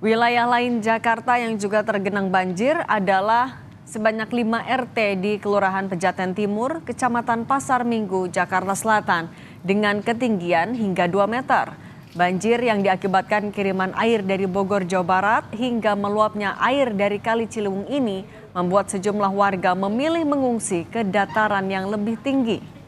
Wilayah lain Jakarta yang juga tergenang banjir adalah sebanyak 5 RT di Kelurahan Pejaten Timur, Kecamatan Pasar Minggu, Jakarta Selatan, dengan ketinggian hingga 2 meter. Banjir yang diakibatkan kiriman air dari Bogor, Jawa Barat hingga meluapnya air dari Kali Ciliwung ini membuat sejumlah warga memilih mengungsi ke dataran yang lebih tinggi.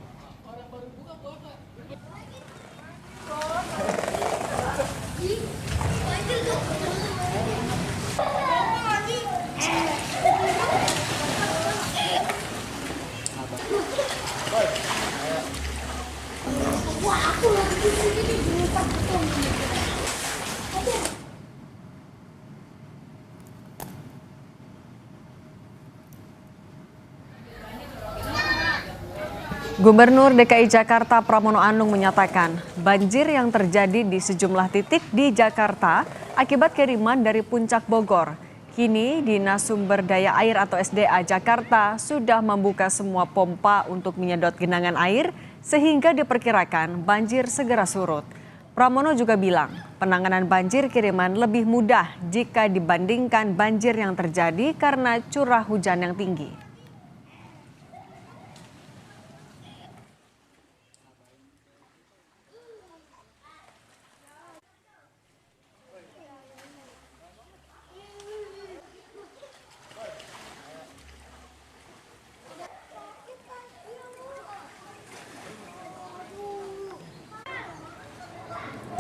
Gubernur DKI Jakarta Pramono Anung menyatakan banjir yang terjadi di sejumlah titik di Jakarta akibat kiriman dari puncak Bogor. Kini Dinas Sumber Daya Air atau SDA Jakarta sudah membuka semua pompa untuk menyedot genangan air sehingga diperkirakan banjir segera surut. Pramono juga bilang penanganan banjir kiriman lebih mudah jika dibandingkan banjir yang terjadi karena curah hujan yang tinggi.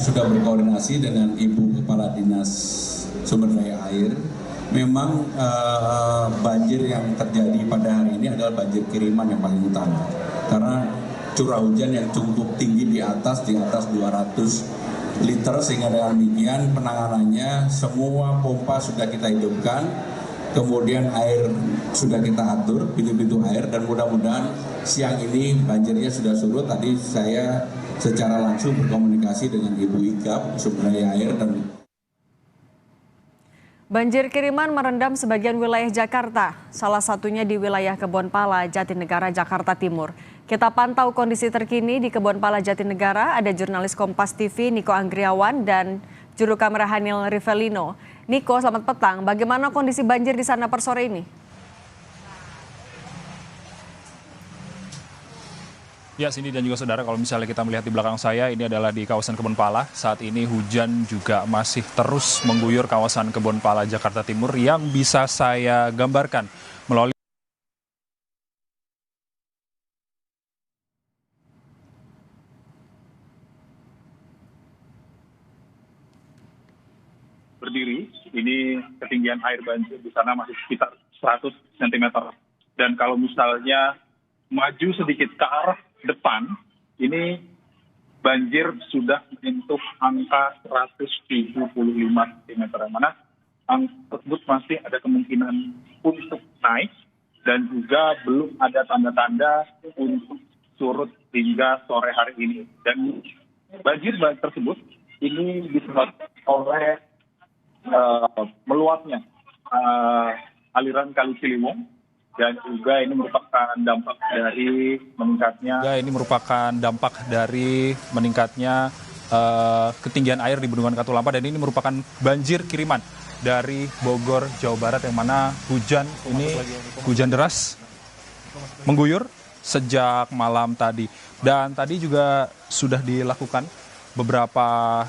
Sudah berkoordinasi dengan Ibu Kepala Dinas Sumber Daya Air. Memang banjir yang terjadi pada hari ini adalah banjir kiriman yang paling utama. Karena curah hujan yang cukup tinggi di atas 200 liter sehingga dengan demikian penanganannya semua pompa sudah kita hidupkan. Kemudian air sudah kita atur, pintu-pintu air, dan mudah-mudahan siang ini banjirnya sudah surut. Tadi saya secara langsung berkomunikasi dengan Ibu Ikap, Sumber Daya Air dan Banjir kiriman merendam sebagian wilayah Jakarta, salah satunya di wilayah Kebonpala, Jatinegara, Jakarta Timur. Kita pantau kondisi terkini di Kebonpala, Jatinegara. Ada jurnalis Kompas TV Niko Anggriawan dan juru kamera Hanil Rivelino. Niko, selamat petang. Bagaimana kondisi banjir di sana per sore ini? Ya, Cindy dan juga saudara, kalau misalnya kita melihat di belakang saya, ini adalah di kawasan Kebonpala. Saat ini hujan juga masih terus mengguyur kawasan Kebonpala, Jakarta Timur yang bisa saya gambarkan melalui berdiri. Ini ketinggian air banjir di sana masih sekitar 100 cm. Dan kalau misalnya maju sedikit ke arah depan, ini banjir sudah menyentuh angka 175 cm. Mana angka tersebut masih ada kemungkinan untuk naik dan juga belum ada tanda-tanda untuk surut hingga sore hari ini. Dan banjir tersebut ini disebabkan oleh meluapnya aliran Kali Ciliwung. Dan juga ini merupakan dampak dari meningkatnya ketinggian air di Bendungan Katulampa, dan ini merupakan banjir kiriman dari Bogor, Jawa Barat, yang mana hujan deras mengguyur sejak malam tadi. Dan tadi juga sudah dilakukan beberapa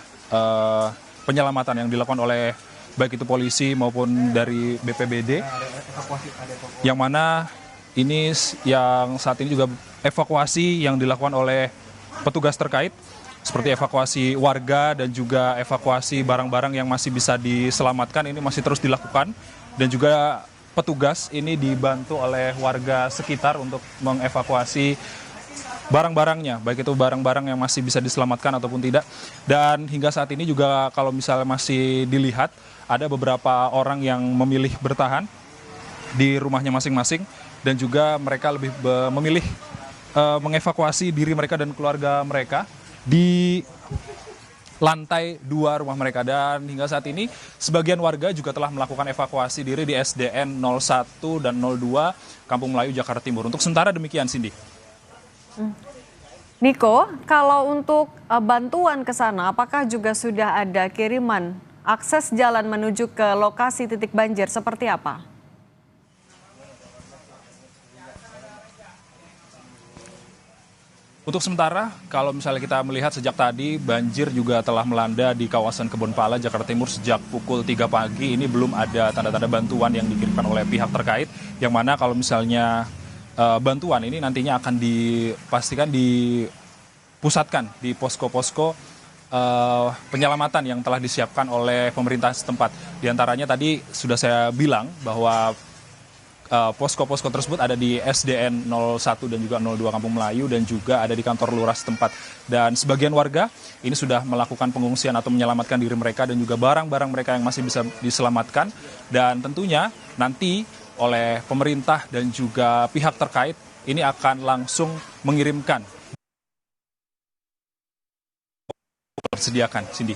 penyelamatan yang dilakukan oleh baik itu polisi maupun dari BPBD, yang mana ini yang saat ini juga evakuasi yang dilakukan oleh petugas terkait, seperti evakuasi warga dan juga evakuasi barang-barang yang masih bisa diselamatkan, ini masih terus dilakukan. Dan juga petugas ini dibantu oleh warga sekitar untuk mengevakuasi barang-barangnya, baik itu barang-barang yang masih bisa diselamatkan ataupun tidak. Dan hingga saat ini juga kalau misalnya masih dilihat, ada beberapa orang yang memilih bertahan di rumahnya masing-masing, dan juga mereka lebih memilih mengevakuasi diri mereka dan keluarga mereka di lantai 2 rumah mereka. Dan hingga saat ini sebagian warga juga telah melakukan evakuasi diri di SDN 01 dan 02 Kampung Melayu, Jakarta Timur. Untuk sementara demikian, Cindy. Niko, kalau untuk bantuan ke sana, apakah juga sudah ada kiriman Akses jalan menuju ke lokasi titik banjir seperti apa? Untuk sementara, kalau misalnya kita melihat sejak tadi, banjir juga telah melanda di kawasan Kebonpala, Jakarta Timur sejak pukul 3 pagi. Ini belum ada tanda-tanda bantuan yang dikirimkan oleh pihak terkait, yang mana kalau misalnya bantuan ini nantinya akan dipastikan dipusatkan di posko-posko penyelamatan yang telah disiapkan oleh pemerintah setempat. Di antaranya tadi sudah saya bilang bahwa posko-posko tersebut ada di SDN 01 dan juga 02 Kampung Melayu dan juga ada di kantor lurah setempat. Dan sebagian warga ini sudah melakukan pengungsian atau menyelamatkan diri mereka dan juga barang-barang mereka yang masih bisa diselamatkan. Dan tentunya nanti oleh pemerintah dan juga pihak terkait ini akan langsung mengirimkan tersediakan, Cindy.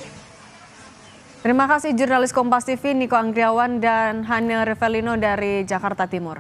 Terima kasih jurnalis Kompas TV Niko Anggriawan dan Hane Revelino dari Jakarta Timur.